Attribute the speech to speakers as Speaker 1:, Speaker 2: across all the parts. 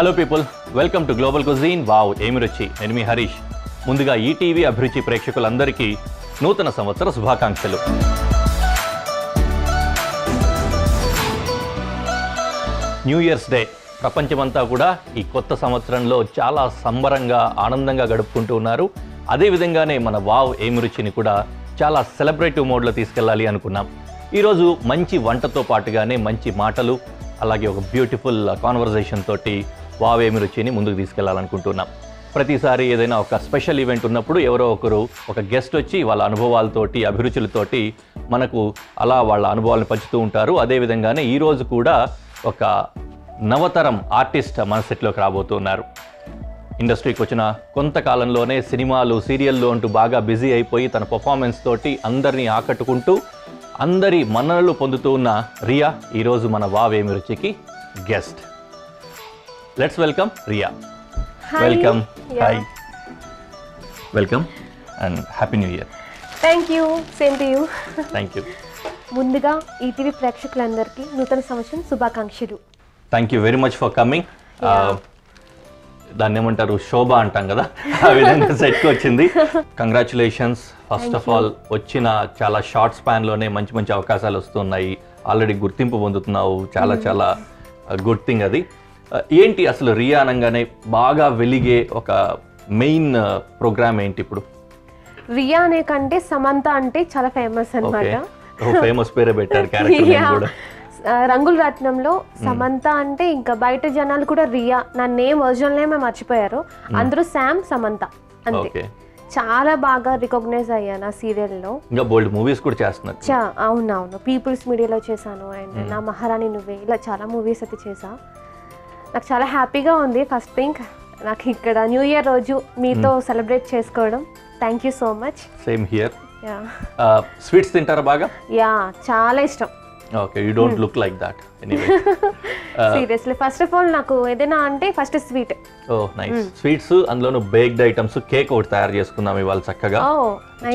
Speaker 1: Hello people, welcome to global cuisine. Wow ఏమి రుచి. నేను మీ హరీష్. ముందుగా ఈటీవీ అభిరుచి ప్రేక్షకులందరికీ నూతన సంవత్సర శుభాకాంక్షలు. న్యూ ఇయర్స్ డే ప్రపంచమంతా కూడా ఈ కొత్త సంవత్సరంలో చాలా సంబరంగా ఆనందంగా గడుపుకుంటూ ఉన్నారు. అదేవిధంగానే మన వావ్ ఏమి రుచిని కూడా చాలా సెలబ్రేటివ్ మోడ్లో తీసుకెళ్ళాలి అనుకున్నాం. ఈరోజు మంచి వంటతో పాటుగానే మంచి మాటలు, అలాగే ఒక బ్యూటిఫుల్ కాన్వర్జేషన్ తోటి వావ్ ఏమి రుచిని ముందుకు తీసుకెళ్లాలనుకుంటున్నాం. ప్రతిసారి ఏదైనా ఒక స్పెషల్ ఈవెంట్ ఉన్నప్పుడు ఎవరో ఒకరు ఒక గెస్ట్ వచ్చి వాళ్ళ అనుభవాలతోటి అభిరుచులతోటి మనకు అలా వాళ్ళ అనుభవాలను పంచుతూ ఉంటారు. అదేవిధంగానే ఈరోజు కూడా ఒక నవతరం ఆర్టిస్ట్ మన సెట్లోకి రాబోతున్నారు. ఇండస్ట్రీకి వచ్చిన కొంతకాలంలోనే సినిమాలు, సీరియల్లో అంటూ బాగా బిజీ అయిపోయి తన పర్ఫార్మెన్స్ తోటి అందరినీ ఆకట్టుకుంటూ అందరి మన్ననలు పొందుతూ ఉన్న రియా ఈరోజు మన వావ్ ఏమి రుచికి guest. Let's welcome Riya. Welcome. Hi, welcome and happy new year.
Speaker 2: Thank you. Same to you.
Speaker 1: Thank you.
Speaker 2: ముందుగా ఈటీవీ ప్రేక్షకులందరికీ నూతన సంవత్సరం శుభాకాంక్షలు.
Speaker 1: Thank you very much for coming. దాన్ని ఏమంటారు, శోభ అంటాం కదా, ఆ విధంగా సెట్కి వచ్చింది. Congratulations first of all. వచ్చిన చాలా షార్ట్ స్పాన్లోనే మంచి మంచి అవకాశాలు వస్తున్నాయి. ఆల్రెడీ గుర్తింపు పొందుతున్నావు. చాలా చాలా గుడ్ థింగ్ అది. ఏంటి అసలు రియా అనగానే బాగా వెలిగే ఒక మెయిన్ ప్రోగ్రామ్ ఏంటి ఇప్పుడు?
Speaker 2: రియా అనే కంటే సమంత అంటే చాలా ఫేమస్ అన్నమాట.
Speaker 1: ఫేమస్ పేరే పెట్టారు క్యారెక్టర్ కూడా.
Speaker 2: రంగుల రత్నంలో సమంత అంటే ఇంకా బయట జనాలు కూడా రియా నా నేమ్ ఒరిజినల్ నేమ్ మర్చిపోయారు. అందరూ శామ్ సమంత అంతే. చాలా బాగా రికగ్నైజ్ అయ్యాను ఆ సీరియల్లో.
Speaker 1: ఇంకా బోల్డ్ మూవీస్ కూడా చేస్తున్నారు.
Speaker 2: అవునవును, పీపుల్స్ మీడియాలో చేశాను అండ్ నా మహారాణి నువ్వే, ఇలా చాలా మూవీస్ అయితే చేశా. నాకు చాలా హ్యాపీగా ఉంది. ఫస్ట్ థింగ్ నాకు ఇక్కడ న్యూ ఇయర్ రోజు మీతో సెలబ్రేట్ చేసుకోవడం. Thank you so much.
Speaker 1: Same here. Sweets తింటారా బాగా?
Speaker 2: యా, చాలా ఇష్టం.
Speaker 1: Okay, you don't look like that anyway.
Speaker 2: Seriously first of all నాకు ఏదైనా అంటే ఫస్ట్ స్వీట్.
Speaker 1: ఓ నైస్. స్వీట్స్, అందులోనూ బేక్డ్ ఐటమ్స్. కేక్ ఒకటి తయారు చేసుకుందాం ఇవాళ చక్కగా.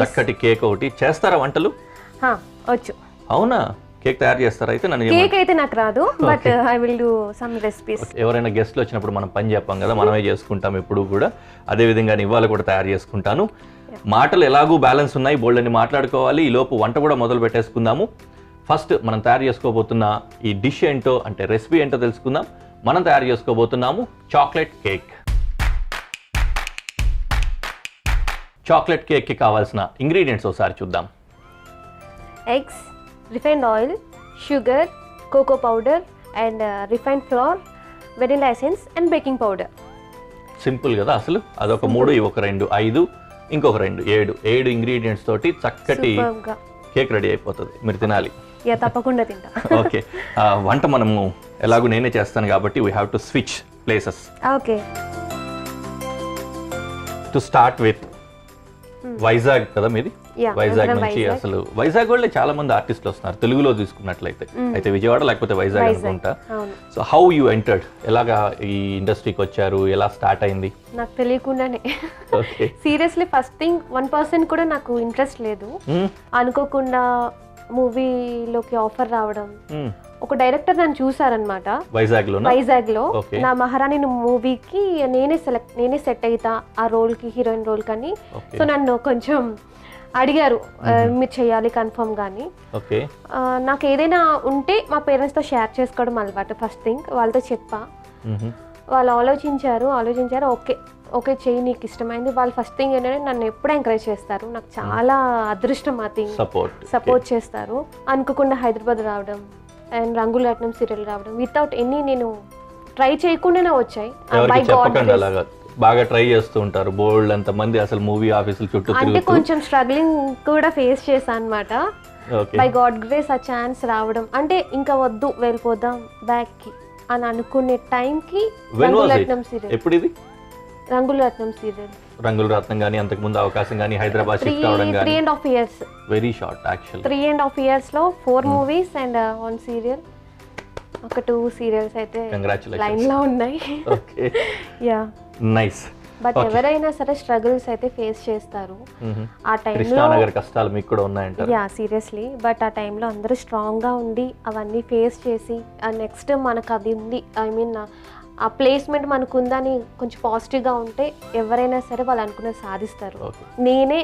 Speaker 1: చక్కటి కేక్ ఒకటి చేస్తారా వంటలు?
Speaker 2: వచ్చు.
Speaker 1: అవునా? కేక్ తయారు చేస్తారా? అయితే నన్ను
Speaker 2: కేక్ అయితే నాకు రాదు, but I will do some recipes.
Speaker 1: ఎవరైనా గెస్ట్లు వచ్చినప్పుడు మనం పని చెప్పాం కదా, మనమే చేసుకుంటాం ఎప్పుడు కూడా. అదే విధంగా ఇవాళ కూడా తయారు చేసుకుంటాను. మాటలు ఎలాగూ బ్యాలెన్స్ ఉన్నాయి, బోల్డని మాట్లాడుకోవాలి. ఈ లోపు వంట కూడా మొదలు పెట్టేసుకుందాము. ఫస్ట్ మనం తయారు చేసుకోబోతున్న ఈ డిష్ ఏంటో, అంటే రెసిపీ ఏంటో తెలుసుకుందాం. మనం తయారు చేసుకోబోతున్నాము చాక్లెట్ కేక్. చాక్లెట్ కేక్కి కావాల్సిన ఇంగ్రీడియంట్స్ ఒకసారి చూద్దాం.
Speaker 2: Eggs, refined oil, sugar, cocoa powder and refined flour, vanilla essence and baking powder.
Speaker 1: Simple కదా అసలు. అదొక 3, ఇవొక 2, 5, ఇంకొక 2, 7 ఇంగ్రీడియంట్స్ తోటి చక్కటి కేక్ రెడీ అయిపోతుంది. మీరు తినాలి.
Speaker 2: తప్పకుండా తింటా.
Speaker 1: ఓకే, వంట మనము ఎలాగో నేనే చేస్తాను కాబట్టి we have to switch places.
Speaker 2: Okay,
Speaker 1: to start with Vizag కదా మీది? వైజాగ్ నుంచి అసలు వైజాగ్ వాళ్ళే చాలా మంది ఆర్టిస్టులు వస్తున్నారు తెలుగులో తీసుకున్నట్లయితే. అయితే విజయవాడ లేకపోతే వైజాగ్ అనుకుంటా. సో హౌ యూ ఎంటర్డ్, ఎలాగా ఈ ఇండస్ట్రీకి వచ్చారు, ఎలా స్టార్ట్ అయింది?
Speaker 2: నాకు తెలియకుండానే. సీరియస్లీ ఫస్ట్ థింగ్ 1% కూడా నాకు ఇంట్రెస్ట్ లేదు. అనుకోకుండా మూవీలోకి ఆఫర్ రావడం, ఒక డైరెక్టర్ నన్ను చూసారనమాట వైజాగ్ లో. నా మహారాణి మూవీకి నేనే సెట్ అవుతా ఆ రోల్ కి, హీరోయిన్ రోల్ కని. సో నన్ను కొంచెం అడిగారు, మీరు చెయ్యాలి కన్ఫర్మ్ గానీ. నాకు ఏదైనా ఉంటే మా పేరెంట్స్ తో షేర్ చేసుకోవడం అలవాటు. ఫస్ట్ థింగ్ వాళ్ళతో చెప్పా. వాళ్ళు ఆలోచించారు. ఓకే చెయ్యి, నీకు ఇష్టమైంది. వాళ్ళు ఫస్ట్ థింగ్ ఏంటంటే నన్ను ఎప్పుడు ఎంకరేజ్ చేస్తారు. నాకు చాలా అదృష్టం ఆ థింగ్. సపోర్ట్ చేస్తారు. అనుకోకుండా హైదరాబాద్ రావడం అండ్ రంగుల రత్నం సీరియల్ రావడం వితౌట్ ఎనీ, నేను ట్రై చేయకుండానే వచ్చాయి.
Speaker 1: బాగా ట్రై చేస్తూ ఉంటారు బోల్డ్ అంత మంది, అసలు మూవీ ఆఫీసులు చుట్టూ
Speaker 2: అంటే కొంచెం స్ట్రగ్లింగ్ కూడా ఫేస్ చేశాను అనమాట. బై గాడ్ గ్రేస్ ఆ ఛాన్స్ రావడం, అంటే ఇంకా వద్దు వెళ్ళిపోదాం బ్యాక్ కి అని అనుకునే టైంకి రంగుల రత్నం సీరియల్.
Speaker 1: ఎప్పుడు ఇది?
Speaker 2: రంగుల రత్నం సీరియల్.
Speaker 1: రంగుల రత్నం గానీ అంతకు ముందు అవకాశం గానీ హైదరాబాద్ షిఫ్ట్ అవడం గానీ
Speaker 2: 3.5 years.
Speaker 1: Very short actually.
Speaker 2: 3.5 years లో 4 మూవీస్ అండ్ 1 సీరియల్. ఒక 2 సీరియల్స్ అయితే లైన్ లో ఉన్నాయి.
Speaker 1: Okay,
Speaker 2: yeah
Speaker 1: nice.
Speaker 2: బట్ ఎవరైనా సరే స్ట్రగుల్స్ అయితే ఫేస్ చేస్తారు. ఆ టైంలో
Speaker 1: కృష్ణానగర్ కష్టాలు మీకు కూడా ఉన్నాయంటారు?
Speaker 2: Yeah, seriously. బట్ ఆ టైంలో అందరూ స్ట్రాంగ్గా ఉండి అవన్నీ ఫేస్ చేసి నెక్స్ట్ మనకు అది ఉంది, ఐ మీన్ ఆ ప్లేస్మెంట్ మనకు ఉందని కొంచెం పాజిటివ్గా ఉంటే ఎవరైనా సరే వాళ్ళు అనుకున్నది సాధిస్తారు. నేనే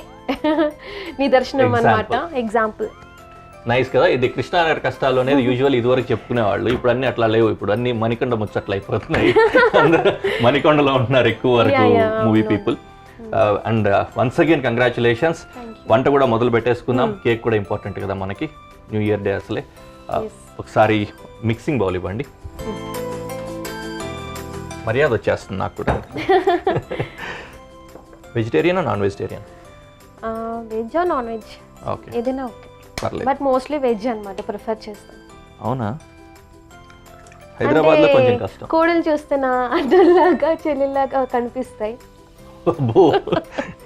Speaker 2: నిదర్శనం అన్నమాట, ఎగ్జాంపుల్.
Speaker 1: నైస్ కదా. ఇది కృష్ణానగర్ కష్టాలు అనేది యూజువల్ ఇదివరకు చెప్పుకునేవాళ్ళు, ఇప్పుడు అన్ని అట్లా లేవు. ఇప్పుడు అన్ని మణికొండ ముచ్చట్లు అయిపోతున్నాయి. మణికొండలో ఉంటున్నారు ఎక్కువ వరకు movie people. And once again congratulations. వంట కూడా మొదలు పెట్టేసుకుందాం. కేక్ కూడా ఇంపార్టెంట్ కదా మనకి, న్యూ ఇయర్ డే అసలే. ఒకసారి మిక్సింగ్ బౌల్ ఇవ్వండి. మర్యాద వచ్చేస్తుంది నాకు కూడా. వెజిటేరియనా non vegetarian?
Speaker 2: Veg non veg
Speaker 1: okay,
Speaker 2: ఏదైనా ఓకే,
Speaker 1: పర్లేదు.
Speaker 2: బట్ మోస్ట్లీ వెజ్ అన్నమాట ప్రిఫర్ చేస్తాను.
Speaker 1: అవునా? హైదరాబాద్లో కొంచెం కష్టం.
Speaker 2: కోడలు చూస్తే నా అన్నలాగా చెల్లిలాగా కనిపిస్తాయి.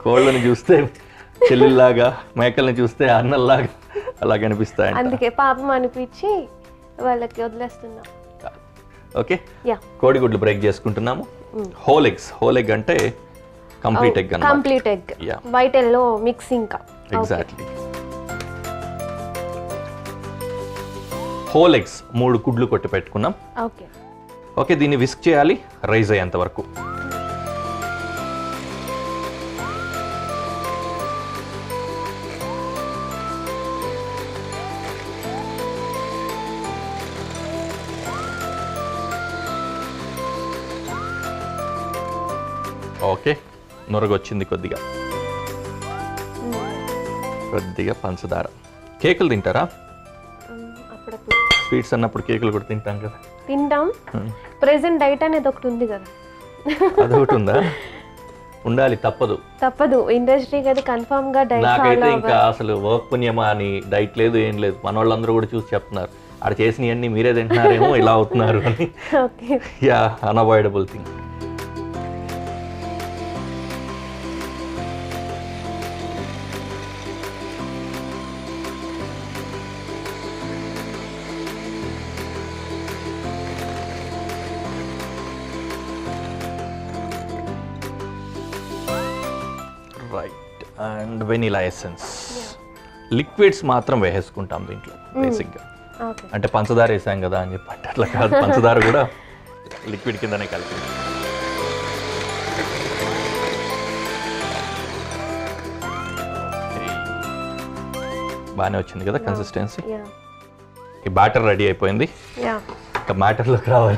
Speaker 1: కోళ్ళని చూస్తే చెల్లిలాగా, మేకల్ని చూస్తే అన్నల్లాగా అలా కనిపిస్తాయి.
Speaker 2: అందుకే పాపం అనిపించి వాళ్ళకి వదిలేస్తున్నా.
Speaker 1: ఓకే, కోడిగుడ్లు బ్రేక్ చేసుకుంటున్నాము. Whole eggs. హోల్ ఎగ్ అంటే కంప్లీట్ ఎగ్ అన్నమాట.
Speaker 2: Complete egg, white yellow mix. ఇంకా
Speaker 1: ఎగ్జాక్ట్లీ. హోల్ ఎగ్స్ 3 గుడ్లు కొట్టి పెట్టుకున్నాం.
Speaker 2: ఓకే
Speaker 1: ఓకే, దీన్ని విస్క్ చేయాలి రైజ్ అయ్యేంత వరకు. ఓకే, నొరగొచ్చింది. కొద్దిగా కొద్దిగా పంచదార. కేకులు తింటారా?
Speaker 2: అప్పుడప్పుడు
Speaker 1: స్వీట్స్ అన్నప్పుడు కేకులు కూడా తింటాం కదా.
Speaker 2: తింటాం. ప్రెసెంట్ డైట్ అనేది ఒకటి ఉంది కదా.
Speaker 1: అదొకటి ఉందా? ఉండాలి, తప్పదు.
Speaker 2: ఇండస్ట్రీకి అయితే కన్ఫర్మ్ గా డైట్.
Speaker 1: నాకైతే ఇంకా అసలు వర్క్ పుణ్యమా అని డైట్ లేదు, ఏం లేదు. మన వాళ్ళందరూ కూడా చూసి చెప్తున్నారు, ఆడ చేసినవన్నీ మీరే తింటున్నారేమో, ఇలా అవుతున్నారు అని. Yeah, unavoidable thing. Right. And vanilla essence. Liquids మాత్రం వేసేసుకుంటాం దీంట్లో బేసిక్గా. అంటే పంచదార వేసాం కదా అని చెప్పి అంటే అట్లా కాదు, పంచదార కూడా లిక్విడ్ కిందనే కలిపి. బాగానే వచ్చింది కదా కన్సిస్టెన్సీ. ఈ బ్యాటర్ రెడీ అయిపోయింది. ఇంకా మ్యాటర్లోకి రావాలి.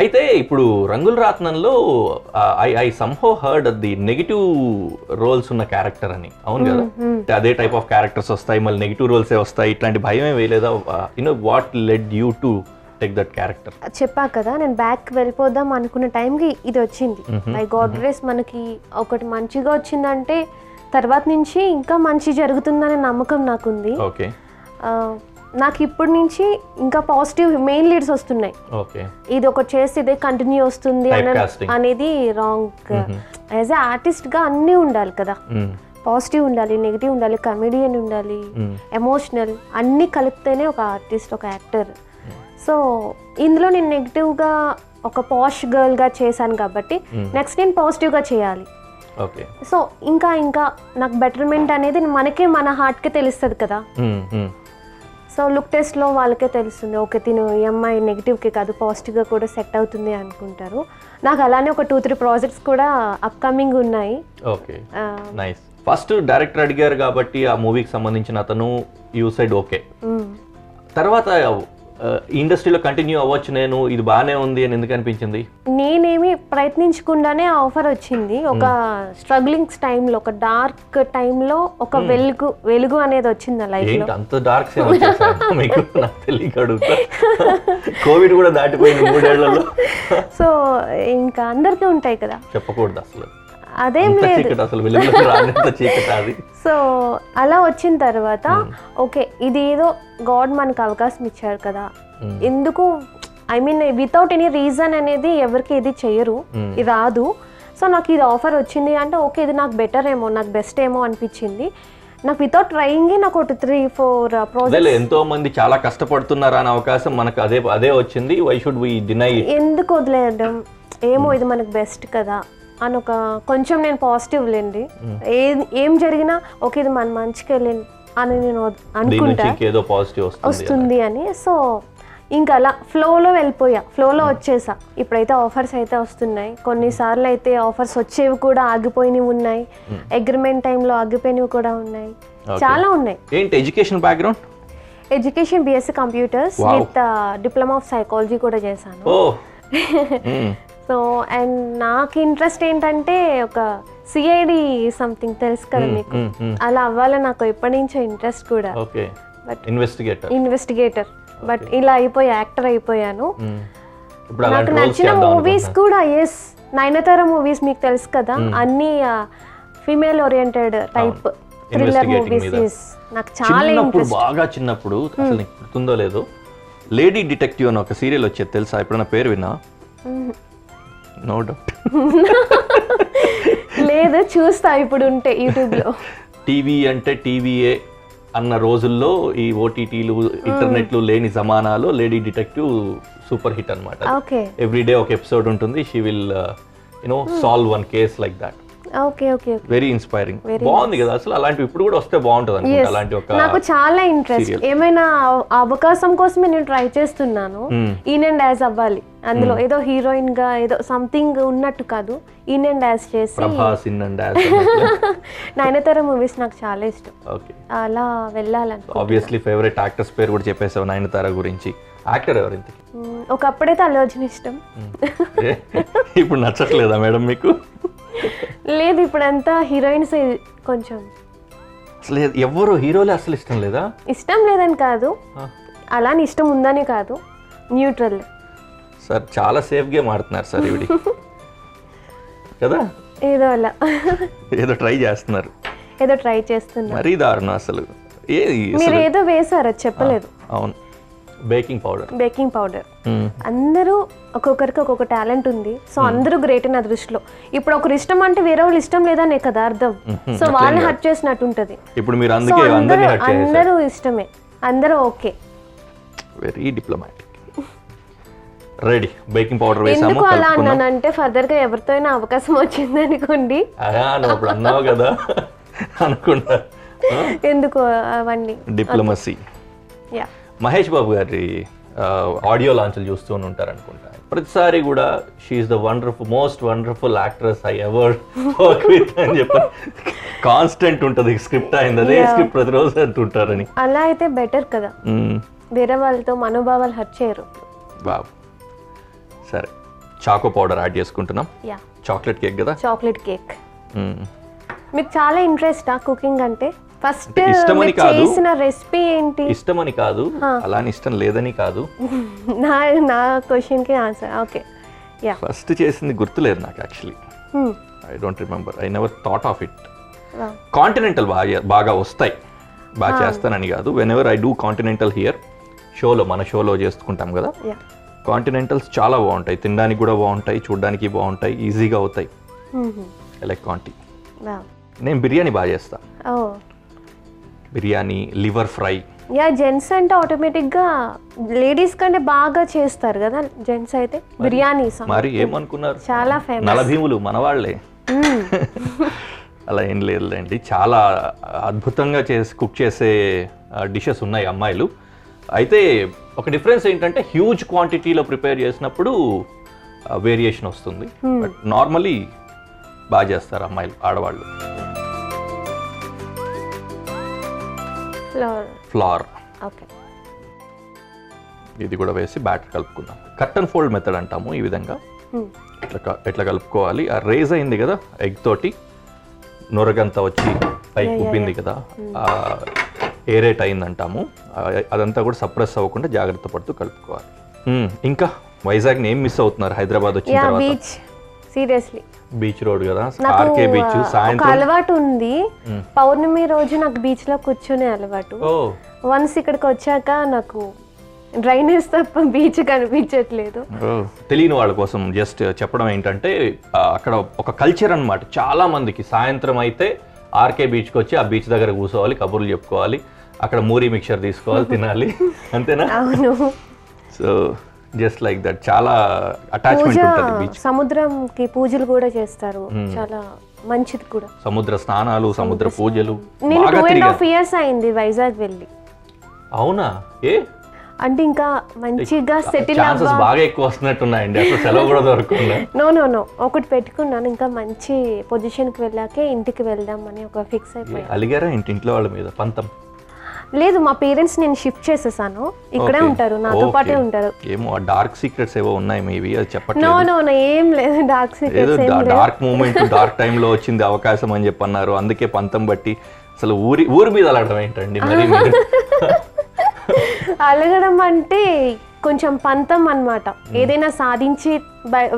Speaker 1: అయితే ఇప్పుడు రంగుల రాట్నంలో I somehow heard the negative roles ఉన్న క్యారెక్టర్ అని. అవును కదా? అదే టైప్ ఆఫ్ క్యారెక్టర్స్ వస్తాయి, మళ్ళీ నెగిటివ్ రోల్సే వస్తాయి. ఇట్లాంటి భయమే వేయలేదా? You know what led you to take that character?
Speaker 2: చెప్పా కదా, నేను బ్యాక్ వెళ్ళిపోదాం అనుకున్న టైంకి ఇది వచ్చింది. బై గాడ్ గ్రేస్ మనకి ఒకటి మంచిగా వచ్చిందంటే తర్వాత నుంచి ఇంకా మంచి జరుగుతుందనే నమ్మకం నాకుంది.
Speaker 1: ఓకే,
Speaker 2: నాకు ఇప్పటి నుంచి ఇంకా పాజిటివ్ మెయిన్ లీడ్స్ వస్తున్నాయి.
Speaker 1: ఓకే,
Speaker 2: ఇది ఒకటి చేసి ఇదే కంటిన్యూ వస్తుంది అనేది రాంగ్. యాజ్ ఏ ఆర్టిస్ట్ గా అన్నీ ఉండాలి కదా. పాజిటివ్ ఉండాలి, నెగిటివ్ ఉండాలి, కమెడియన్ ఉండాలి, ఎమోషనల్, అన్నీ కలిపితేనే ఒక ఆర్టిస్ట్, ఒక యాక్టర్. సో ఇందులో నేను నెగిటివ్గా ఒక పాష్ గర్ల్గా చేశాను కాబట్టి నెక్స్ట్ నేను పాజిటివ్గా చేయాలి. సో ఇంకా ఇంకా నాకు బెటర్మెంట్ అనేది మనకే, మన హార్ట్కే తెలుస్తుంది కదా. సో లుక్ టెస్ట్లో వాళ్ళకే తెలుస్తుంది, ఓకే తిను ఈ అమ్మాయి నెగిటివ్కి కాదు పాజిటివ్గా కూడా సెట్ అవుతుంది అనుకుంటారు. నాకు అలానే ఒక 2-3 ప్రాజెక్ట్స్ కూడా అప్కమింగ్ ఉన్నాయి.
Speaker 1: Okay, nice. ఫస్ట్ డైరెక్టర్ అడిగారు కాబట్టి ఆ మూవీకి సంబంధించిన అతను యూ సైడ్ ఓకే. తర్వాత ఇండస్ట్రీలో కంటిన్యూ అవ్వచ్చు నేను, ఇది బాగానే ఉంది అని ఎందుకు అనిపించింది?
Speaker 2: నేనేమి ప్రయత్నించకుండానే ఆఫర్ వచ్చింది. ఒక స్ట్రగ్లింగ్ టైంలో, ఒక డార్క్ టైంలో ఒక వెలుగు అనేది వచ్చింది నా లైఫ్ లో.
Speaker 1: అంత డార్క్ మీకు నాకు తెలియక అడుగుతా. కోవిడ్ కూడా దాటిపోయింది 3 ఏళ్లలో.
Speaker 2: సో ఇంకా అందరికీ ఉంటాయి కదా,
Speaker 1: చెప్పకూడదు అసలు.
Speaker 2: అదేం లేదు
Speaker 1: అసలు.
Speaker 2: సో అలా వచ్చిన తర్వాత ఓకే ఇది ఏదో గాడ్ మనకు అవకాశం ఇచ్చారు కదా, ఎందుకు I mean without any reason అనేది ఎవరికి ఇది చెయ్యరు, ఇది రాదు. సో నాకు ఇది ఆఫర్ వచ్చింది అంటే ఓకే ఇది నాకు బెటర్ ఏమో, నాకు బెస్ట్ ఏమో అనిపించింది. నాకు వితౌట్ ట్రయింగ్ నాకు 3-4 ప్రాజెక్ట్స్.
Speaker 1: ఎంతో మంది చాలా కష్టపడుతున్నారు అనే అవకాశం మనకు అదే వచ్చింది. Why should we deny it?
Speaker 2: ఎందుకు వదిలేయడం, ఏమో ఇది మనకు బెస్ట్ కదా అని ఒక కొంచెం నేను పాజిటివ్ లేండి. ఏం జరిగినా ఓకే ఇది మన మంచికి వెళ్ళింది అని నేను అనుకుంటా,
Speaker 1: ఏదో పాజిటివ్
Speaker 2: వస్తుంది అని. సో ఇంకా అలా ఫ్లోలో వెళ్ళిపోయా, ఫ్లోలో వచ్చేసా. ఇప్పుడైతే ఆఫర్స్ అయితే వస్తున్నాయి, కొన్నిసార్లు అయితే ఆఫర్స్ వచ్చేవి కూడా ఆగిపోయినవి ఉన్నాయి, అగ్రిమెంట్ టైంలో ఆగిపోయినవి కూడా ఉన్నాయి, చాలా ఉన్నాయి.
Speaker 1: ఏంటి education background?
Speaker 2: Education BSc computers with diploma of psychology కూడా చేశాను. సో అండ్ నాకు ఇంట్రెస్ట్ ఏంటంటే ఒక సిఐడి సంథింగ్ తెలుసు కదా మీకు, అలా అవ్వాలని నాకు ఎప్పటి నుంచో ఇంట్రెస్ట్ కూడా. బట్ ఇన్వెస్టిగేటర్, బట్ ఇలా అయిపోయా, యాక్టర్ అయిపోయాను. నాకు నచ్చిన మూవీస్ కూడా ఎస్ నయనతార మూవీస్ మీకు తెలుసు కదా, అన్ని female oriented type thriller movies నాకు చాలా ఇంట్రెస్ట్.
Speaker 1: బాగా చిన్నప్పుడు అసలు నీకు గుర్తుందో లేదో లేడీ డిటెక్టివ్ అని ఒక సీరియల్ వచ్చేది తెలుసా? ఎప్పుడైనా పేరు విన్నా? No doubt.
Speaker 2: లేదు, చూస్తా ఇప్పుడు ఉంటే యూట్యూబ్లో.
Speaker 1: టీవీ అంటే టీవీఏ అన్న రోజుల్లో ఈ ఓటీటీలు ఇంటర్నెట్లు లేని జమానాలో లేడీ డిటెక్టివ్ సూపర్ హిట్ అనమాట. ఎవ్రీడే ఒక ఎపిసోడ్ ఉంటుంది. She will solve one case like that. Very inspiring, బాగుంది కదా అసలు. అలాంటివి ఇప్పుడు కూడా వస్తే బాగుంటుంది అనుకుంటా. అలాంటి ఒక
Speaker 2: నాకు చాలా ఇంట్రెస్ట్, ఏమైనా అవకాశం కోసమే నేను ట్రై చేస్తున్నాను. ఈన్ అండ్ యాజ్ అవ్వాలి అందులో, ఏదో హీరోయిన్ గా ఏదో సంథింగ్ ఉన్నట్టు కాదు, ఈన్ అండ్ యాజ్ చేసి. నయనతార మూవీస్ నాకు చాలా ఇష్టం, అలా వెళ్ళాలని.
Speaker 1: ఆబ్వియస్లీ ఫేవరెట్ యాక్టర్స్ పేరు కూడా చెప్పేసావు నయనతార గురించి. యాక్టర్ ఎవరు ఇంతకి?
Speaker 2: ఒకప్పుడైతే అల్లు అర్జున్ ఇష్టం.
Speaker 1: ఇప్పుడు నచ్చట్లేదా మేడం మీకు?
Speaker 2: లేదు, ఇప్పుడంతా హీరోయిన్స్ కొంచెం.
Speaker 1: అసలు ఎవరు హీరోలే అసలు ఇష్టం లేదా?
Speaker 2: ఇష్టం లేదని కాదు, అలానే ఇష్టం ఉందని కాదు, న్యూట్రల్.
Speaker 1: సార్ చాలా సేఫ్ గేమ్ ఆడుతున్నారు సార్ ఇవిడి కదా.
Speaker 2: ఏదో అలా
Speaker 1: ఏదో ట్రై చేస్తున్నారు,
Speaker 2: ఏదో ట్రై చేస్తున్నారు.
Speaker 1: మరీ దారుణం అసలు.
Speaker 2: మీరు ఏదో వేసారు చెప్పలేదు.
Speaker 1: అవును, బేకింగ్ పౌడర్.
Speaker 2: అందరూ ఒక్కొక్కరికి ఒక్కొక్క టాలెంట్ ఉంది, సో అందరూ గ్రేట్ నా దృష్టిలో. ఇప్పుడు ఒకరు ఇష్టం అంటే వేరే వాళ్ళు ఇష్టం లేదనే కదా అర్థం. సో వాళ్ళని హర్ట్ చేసినట్టు ఉంటది.
Speaker 1: ఇప్పుడు మీరు అందుకే
Speaker 2: అందరూ ఇష్టమే, అందరూ okay.
Speaker 1: Very diplomatic. Ready, baking powder వేసాము.
Speaker 2: ఎందుకు అలా అన్నానంటే ఫర్దర్ గా ఎవరితో అయినా అవకాశం వచ్చింది అనుకోండి,
Speaker 1: అప్పుడు అన్నావు కదా అనుకుంటా.
Speaker 2: ఎందుకు అవన్నీ
Speaker 1: డిప్లొమసీ. మహేష్ బాబు గారి ఆడియో లాంచ్లు చూస్తూ ఉంటారు అనుకుంటా. ప్రతిసారి కూడా she's the most wonderful actress I ever work with అని చెప్పి కాన్స్టెంట్ ఉంటుంది. స్క్రిప్ట్ అయింది, అదే స్క్రిప్ట్ ప్రతిరోజు అంటుంటారని.
Speaker 2: అలా అయితే బెటర్ కదా, వేరే వాళ్ళతో మనోభావాలు హర్ట్ చేయరు.
Speaker 1: బాబు సరే, చాకో పౌడర్ యాడ్ చేసుకుంటున్నాం. చాక్లెట్ కేక్ కదా?
Speaker 2: Chocolate cake. మీకు చాలా ఇంట్రెస్టా కుకింగ్ అంటే? ఫస్ట్
Speaker 1: ఇష్టమని కాదు,
Speaker 2: చేసిన రెసిపీ ఏంటి?
Speaker 1: ఇష్టమని కాదు, అలాని ఇష్టం లేదని కాదు.
Speaker 2: నా క్వశ్చన్ కి ఆన్సర్. Okay, yeah.
Speaker 1: ఫస్ట్ చేసింది గుర్తులేదు నాకు actually. I don't remember, I never thought of it. Continental బాగా వస్తాయి, బాగా చేస్తానని కాదు. When ever I do continental here మన షోలో చేసుకుంటాం కదా, కాంటినెంటల్స్ చాలా బాగుంటాయి, తినడానికి కూడా బాగుంటాయి, చూడడానికి బాగుంటాయి, ఈజీగా అవుతాయి. లైక్ కాంటి. నేను బిర్యానీ బాగా చేస్తా. Biryani, liver fry.
Speaker 2: జెంట్స్ అంటే ఆటోమేటిక్ గా లేడీస్ కంటే బాగా చేస్తారు కదా జెంట్స్ అయితే బిర్యానీ.
Speaker 1: మరి ఏమనుకున్నారు,
Speaker 2: చాలా ఫేమస్,
Speaker 1: నలభీములు మనవాళ్లే. అలా ఏం లేదులేండి, చాలా అద్భుతంగా కుక్ చేసే డిషెస్ ఉన్నాయి అమ్మాయిలు. అయితే ఒక డిఫరెన్స్ ఏంటంటే హ్యూజ్ క్వాంటిటీలో ప్రిపేర్ చేసినప్పుడు వేరియేషన్ వస్తుంది, బట్ నార్మలీ బాగా చేస్తారు అమ్మాయిలు, ఆడవాళ్ళు. ఫ్లవర్ ఇది కూడా వేసి బ్యాటర్ కలుపుకుందాం. కట్ అండ్ ఫోల్డ్ మెథడ్ అంటాము ఈ విధంగా. ఎట్లా కలుపుకోవాలి. ఆ రేజ్ అయింది కదా ఎగ్ తోటి, నొరగంతా వచ్చి పైకి ఉబ్బింది కదా, ఏరేట్ అయింది అంటాము. అదంతా కూడా సప్రెస్ అవ్వకుండా జాగ్రత్త పడుతూ కలుపుకోవాలి. ఇంకా వైజాగ్ ఏం మిస్ అవుతున్నారు హైదరాబాద్ వచ్చిన తర్వాత?
Speaker 2: సీరియస్లీ
Speaker 1: బీచ్ రోడ్ కదా, ఆర్కే బీచ్. సాయంత్రం
Speaker 2: అలవాటు ఉంది, పౌర్ణమి రోజు నాకు బీచ్ లో కూర్చునే అలవాటు. వన్స్ ఇక్కడికి వచ్చాక నాకు డ్రైనేజ్ తప్ప బీచ్ కనిపించట్లేదు.
Speaker 1: తెలియని వాళ్ళ కోసం జస్ట్ చెప్పడం ఏంటంటే అక్కడ ఒక కల్చర్ అన్నమాట. చాలా మందికి సాయంత్రం అయితే ఆర్కే బీచ్కి వచ్చి ఆ బీచ్ దగ్గర కూర్చోవాలి, కబుర్లు చెప్పుకోవాలి, అక్కడ మూరీ మిక్చర్ తీసుకోవాలి, తినాలి, అంతేనా?
Speaker 2: అవును.
Speaker 1: సో జస్ట్ లైక్ దట్, చాలా అటాచ్మెంట్ ఉంటుంది బీచ్.
Speaker 2: సముద్రంకి పూజలు కూడా చేస్తారు, చాలా మంచిది కూడా.
Speaker 1: సముద్ర స్నానాలు, సముద్ర పూజలు.
Speaker 2: నేను 2.5 years అయింది వైజాగ్ వెళ్ళి.
Speaker 1: అవునా? ఏ
Speaker 2: అంటే ఇంకా మంచిగా సెటిల్
Speaker 1: ఛాన్సెస్ బాగా ఎక్కువ వస్తున్నట్టున్నాయండి, అసలు సెలవు కూడా దొరకకుండా.
Speaker 2: నో ఒకటి పెట్టుకున్నాను, ఇంకా మంచి పొజిషన్కి వెళ్ళాకే ఇంటికి వెళ్దాం అని ఒక ఫిక్స్ అయిపోయాను.
Speaker 1: అలిగారా ఇంట్లో వాళ్ళ మీద పంతం?
Speaker 2: లేదు, మా పేరెంట్స్ నేను షిఫ్ట్ చేసేసాను, ఇక్కడే ఉంటారు, నాతో పాటే ఉంటారు.
Speaker 1: ఏమో డార్క్ సీక్రెట్స్ ఏవో ఉన్నాయి మేబీ, అది చెప్పండి.
Speaker 2: నో ఏం లేదు, డార్క్ సీక్రెట్స్ ఏం లేదు.
Speaker 1: డార్క్ మూమెంట్ డార్క్ టైంలో వచ్చింది అవకాశం అని చెప్పి అన్నారు, అందుకే పంతం బట్టి. అసలు ఊరి మీద అలగడం ఏంటండి మరి?
Speaker 2: అలగడం అంటే కొంచెం పంతం అన్నమాట, ఏదైనా సాధించి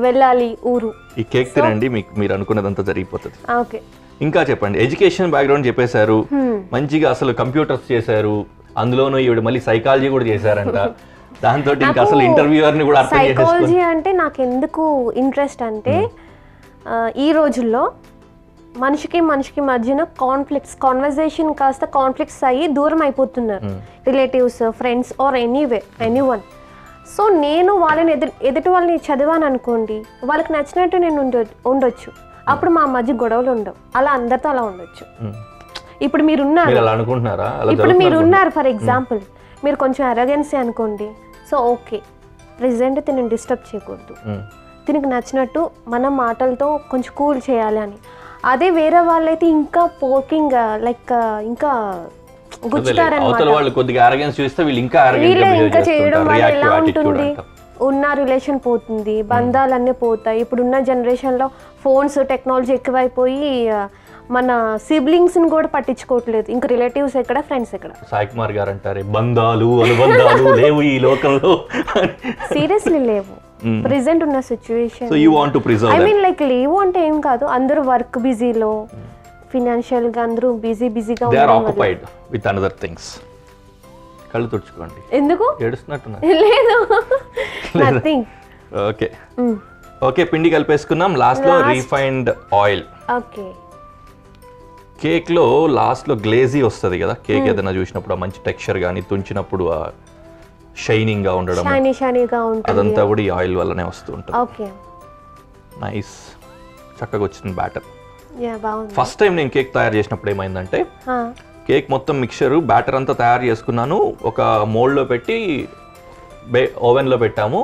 Speaker 2: వెళ్ళాలి ఊరు.
Speaker 1: ఈ కేక్ తినండి, మీరు అనుకున్నదంతా జరిగిపోతుంది.
Speaker 2: ఓకే,
Speaker 1: ఇంకా చెప్పండి. ఎడ్యుకేషన్ బ్యాక్గ్రౌండ్ చెప్పేశారు, మంచిగా అసలు కంప్యూటర్స్ చేశారు, అందులోనూ ఈవిడ మళ్ళీ సైకాలజీ కూడా చేశారంట. దాంతో ఇంకా అసలు ఇంటర్వ్యూయర్ ని కూడా అర్థం చేసేసుకోండి.
Speaker 2: సైకాలజీ అంటే నాకు ఎందుకు ఇంట్రెస్ట్ అంటే ఈ రోజుల్లో మనిషికి మధ్యన కాన్వర్జేషన్ కాస్త కాన్ఫ్లిక్ట్స్ అయ్యి దూరం అయిపోతున్నారు, relatives, friends or anyone. So నేను వాళ్ళని ఎదుటి వాళ్ళని చదివాను అనుకోండి, వాళ్ళకి నచ్చినట్టు నేను ఉండొచ్చు, అప్పుడు మా మధ్య గొడవలు ఉండవు. అలా అందరితో అలా ఉండొచ్చు. ఇప్పుడు మీరున్నారు ఫర్ ఎగ్జాంపుల్, మీరు కొంచెం అరగెన్సీ అనుకోండి, సో ఓకే ప్రెసెంట్ తిని డిస్టర్బ్ చేయకూడదు, తినకి నచ్చినట్టు మన మాటలతో కొంచెం కూల్ చేయాలి అని. అదే వేరే వాళ్ళైతే ఇంకా పోకింగ్ లైక్ ఇంకా ఇంకా చేయడం వల్ల ఎలా ఉంటుంది, ఉన్న రిలేషన్ పోతుంది, బంధాలన్నీ పోతాయి. ఇప్పుడున్న జనరేషన్లో ఫోన్స్ టెక్నాలజీ ఎక్కువైపోయి మన సిబ్లింగ్స్ ని కూడా పట్టించుకోవట్లేదు, ఇంకా రిలేటివ్స్ ఎక్కడ, ఫ్రెండ్స్ ఎక్కడ.
Speaker 1: సాయి కుమార్ గారు అంటారు బంధాలు అనుబంధాలు లేవు ఈ లోకంలో.
Speaker 2: సీరియస్లీ లేవు ప్రెసెంట్ ఉన్న సిచ్యువేషన్. ఐ మీన్ లైక్ లేవు అంటే ఏం కాదు, అందరూ వర్క్ బిజీలో, ఫినాన్షియల్ గా అందరూ బిజీగా
Speaker 1: ఆక్యుపైడ్ విత్ అనదర్ థింగ్స్. కళ్ళు తుడుచుకోండి.
Speaker 2: ఎందుకు
Speaker 1: ఏడుస్తున్నట్టున్నారు?
Speaker 2: లేదు, నథింగ్.
Speaker 1: ఓకే పిండి కలిపేసుకున్నాం. లాస్ట్ లో రీఫైన్డ్ ఆయిల్.
Speaker 2: ఓకే,
Speaker 1: కేక్ లో లాస్ట్ లో గ్లేజీ వస్తుంది కదా, కేక్ ఏదైనా చూసినప్పుడు మంచి టెక్స్చర్ గానీ తుంచినప్పుడు షైనింగ్ గా ఉండడం, అదంతా కూడా ఈ ఆయిల్ వల్లనే వస్తూ ఉంటుంది.
Speaker 2: ఓకే,
Speaker 1: నైస్, చక్కగా వచ్చింది బ్యాటర్.
Speaker 2: యా, బాగుంది.
Speaker 1: ఫస్ట్ టైం నేను కేక్ తయారు చేసినప్పుడు ఏమైందంటే, కేక్ మొత్తం మిక్చర్ బ్యాటర్ అంతా తయారు చేసుకున్నాను, ఒక మోల్డ్ లో పెట్టి ఓవెన్ లో పెట్టాము,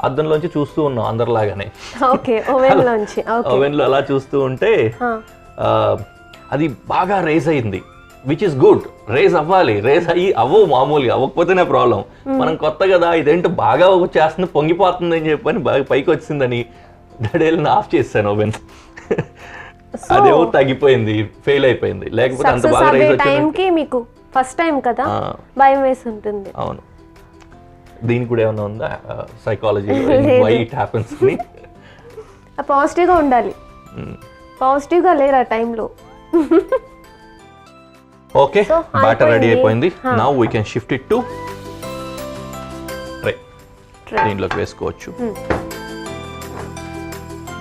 Speaker 1: అద్దంలోంచి చూస్తూ ఉన్నాం అందరిలాగానే. ఓవెన్ లో అలా చూస్తూ ఉంటే అది బాగా రేస్ అయింది, విచ్ ఇస్ గుడ్. రేస్ అవ్వాలి, రేస్ అయ్యి మామూలుగా అవ్వకపోతేనే ప్రాబ్లం. మనం కొత్త కదా, ఇదేంటో బాగా చేస్తుంది, పొంగిపోతుంది అని చెప్పని బాగా పైకి వచ్చిందని దడేళ్ళని ఆఫ్ చేశాను ఓవెన్. అదేమో తగ్గిపోయింది, ఫెయిల్ అయిపోయింది. లేకపోతే అంత బాగా రేస్
Speaker 2: వచ్చేకి మీకు ఫస్ట్ టైం కదా, భయం వేసి ఉంటుంది.
Speaker 1: అవును, దీనికి కూడా ఏమైనా ఉందా psychology, why it happens?
Speaker 2: Positive గా ఉండాలి, పాజిటివ్ గా లేరు ఆ టైంలో.
Speaker 1: ఓకే, బ్యాటర్ రెడీ అయిపోయింది. Now we can shift it to tray. దీంట్లోకి వేసుకోవచ్చు.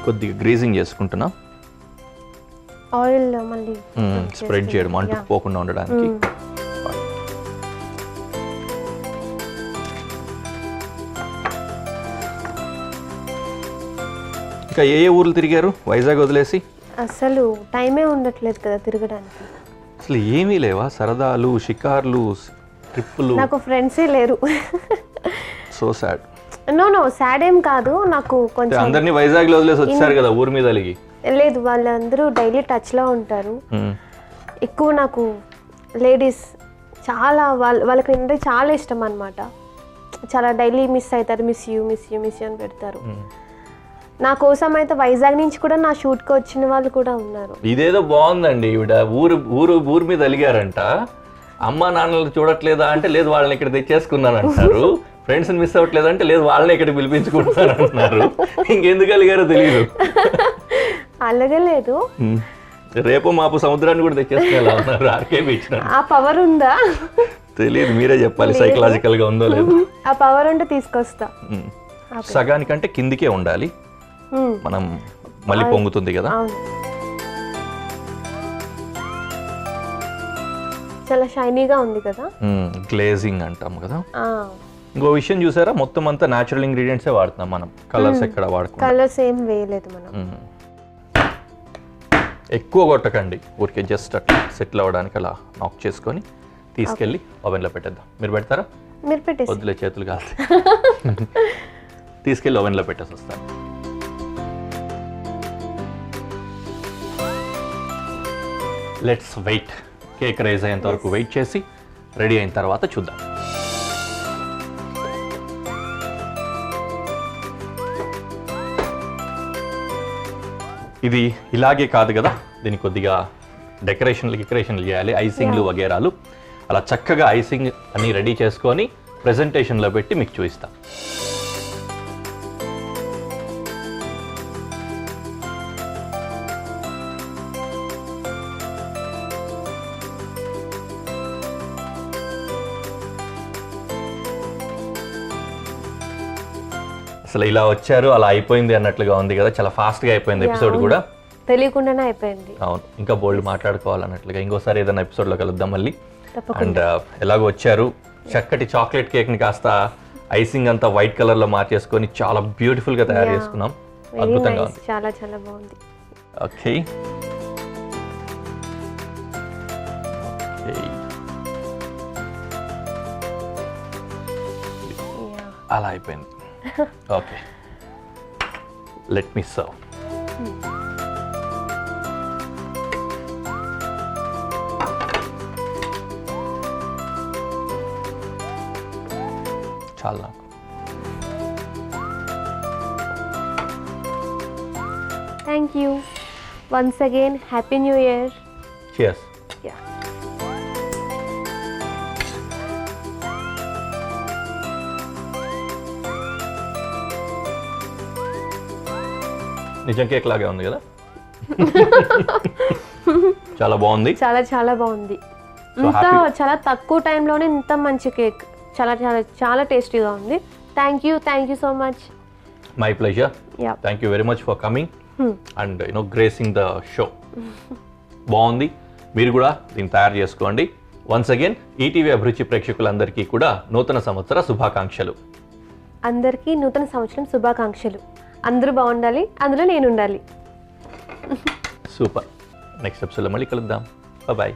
Speaker 1: కొద్దిగా గ్రీజింగ్ చేసుకుంటున్నా,
Speaker 2: ఆయిల్ మళ్ళీ
Speaker 1: స్ప్రెడ్ చేయడం అంటుకుపోకుండా ఉండడానికి. ఇంకా ఏ ఊర్లు తిరిగారు వైజాగ్ వదిలేసి?
Speaker 2: అసలు టైమే ఉండట్లేదు కదా తిరగడానికి.
Speaker 1: అసలు ఏమీ లేవా సరదాలు, షికార్లు, ట్రిప్పులు?
Speaker 2: నాకు ఫ్రెండ్సే లేరు.
Speaker 1: So sad.
Speaker 2: నో సాడ్ ఏం కాదు, నాకు కొంచెం
Speaker 1: అందరినీ వైజాగ్ లో వదిలేసి వచ్చారు కదా ఊరి మీద అలిగి.
Speaker 2: లేదు, వాళ్ళందరూ డైలీ టచ్ లో ఉంటారు. ఎక్కువ నాకు లేడీస్ చాలా వాళ్ళకి అంటే చాలా ఇష్టం అన్నమాట. చాలా డైలీ మిస్ అవుతారు, మిస్ యూ అని పెడతారు. నా కోసం అయితే వైజాగ్ నుంచి కూడా నా షూట్ కి వచ్చిన వాళ్ళు కూడా ఉన్నారు.
Speaker 1: ఇదేదో బాగుందండి, ఈవిడ ఊరు మీద అలిగారంట. అమ్మా నాన్నలు చూడట్లేదా అంటే లేదు, వాళ్ళని ఇక్కడ తెచ్చేసుకున్నాను అంటారు. ఫ్రెండ్స్ మిస్ అవ్వట్లేదు అంటే లేదు, వాళ్ళని ఇక్కడ పిలిపించుకుంటున్నారు అంటున్నారు. ఇంకెందుకు అలిగారో తెలియదు.
Speaker 2: అలగలేదు,
Speaker 1: రేపు మాపు సముద్రాన్ని కూడా తెచ్చేసుకునేలా ఉన్నారు. ఆర్కే బీచ్
Speaker 2: ఆ పవర్ ఉందా
Speaker 1: తెలియదు, మీరే చెప్పాలి సైకలాజికల్ గా ఉందో లేదు.
Speaker 2: ఆ పవర్ ఉంటే తీసుకొస్తా.
Speaker 1: సగానికంటే కిందికే ఉండాలి, మనం మళ్ళీ పొంగుతుంది కదా.
Speaker 2: చాలా షైనీగా ఉంది కదా,
Speaker 1: గ్లేజింగ్ అంటాం కదా. ఇంకో విషయం చూసారా, మొత్తం అంతా న్యాచురల్ ఇంగ్రీడియంట్సే వాడుతున్నాం మనం, కలర్స్ ఎక్కడ వాడుకుంటాం.
Speaker 2: కలర్స్ ఏం వేయలేదు మనం.
Speaker 1: ఎక్కువ కొట్టకండి, ఊరికే జస్ట్ అట్లా సెటిల్ అవ్వడానికి అలా నాక్ చేసుకొని తీసుకెళ్ళి ఓవెన్లో పెట్టేద్దాం. మీరు పెడతారా?
Speaker 2: మీరు పెట్టేసి
Speaker 1: వద్దులే, చేతులు కాదు. తీసుకెళ్ళి ఓవెన్లో పెట్టేసి వస్తాను. Let's wait. కేక్ రైజ్ అయ్యేంత వరకు వెయిట్ చేసి రెడీ అయిన తర్వాత చూద్దాం. ఇది ఇలాగే కాదు కదా, దీనికి కొద్దిగా డెకరేషన్లు చేయాలి, ఐసింగ్లు వగేరాలు. అలా చక్కగా ఐసింగ్ అన్ని రెడీ చేసుకొని ప్రెజెంటేషన్లో పెట్టి మీకు చూపిస్తాం. అసలు ఇలా వచ్చారు, అలా అయిపోయింది అన్నట్లుగా ఉంది కదా, చాలా ఫాస్ట్గా అయిపోయింది ఎపిసోడ్ కూడా.
Speaker 2: తెలియకుండానే అయిపోయింది.
Speaker 1: అవును, ఇంకా బోల్డ్ మాట్లాడుకోవాలన్నట్లుగా. ఇంకోసారి ఏదైనా ఎపిసోడ్లో కలుద్దాం మళ్ళీ. అండ్ ఎలాగో వచ్చారు, చక్కటి చాక్లెట్ కేక్ని కాస్త ఐసింగ్ అంతా వైట్ కలర్లో మార్చేసుకొని చాలా బ్యూటిఫుల్గా తయారు చేసుకున్నాం. అద్భుతంగా ఉంది,
Speaker 2: చాలా చాలా బాగుంది.
Speaker 1: ఓకే, అలా అయిపోయింది. Okay, let me serve. చాలా నాకు.
Speaker 2: Thank you. Once again, Happy New Year.
Speaker 1: Cheers.
Speaker 2: Yeah.
Speaker 1: నిజం కేక్ లాగే ఉంది కదా. చాలా బాగుంది,
Speaker 2: చాలా చాలా బాగుంది. చాలా తక్కువ టైంలోనే ఇంత మంచి కేక్, చాలా చాలా చాలా టేస్టీగా ఉంది. Thank you so much.
Speaker 1: My pleasure.
Speaker 2: Yeah.
Speaker 1: Thank you very much for coming and gracing the show. బాగుంది, మీరు కూడా దీన్ని తయారు చేసుకోండి. వన్స్ అగైన్ ఈటీవీ అభిరుచి ప్రేక్షకులందరికీ కూడా నూతన సంవత్సర శుభాకాంక్షలు.
Speaker 2: అందరికీ నూతన సంవత్సరం శుభాకాంక్షలు. అందరూ బాగుండాలి, అందులో నేను ఉండాలి.
Speaker 1: సూపర్. నెక్స్ట్ ఎపిసోడ్లో మళ్ళీ కలుద్దాం. బాయ్.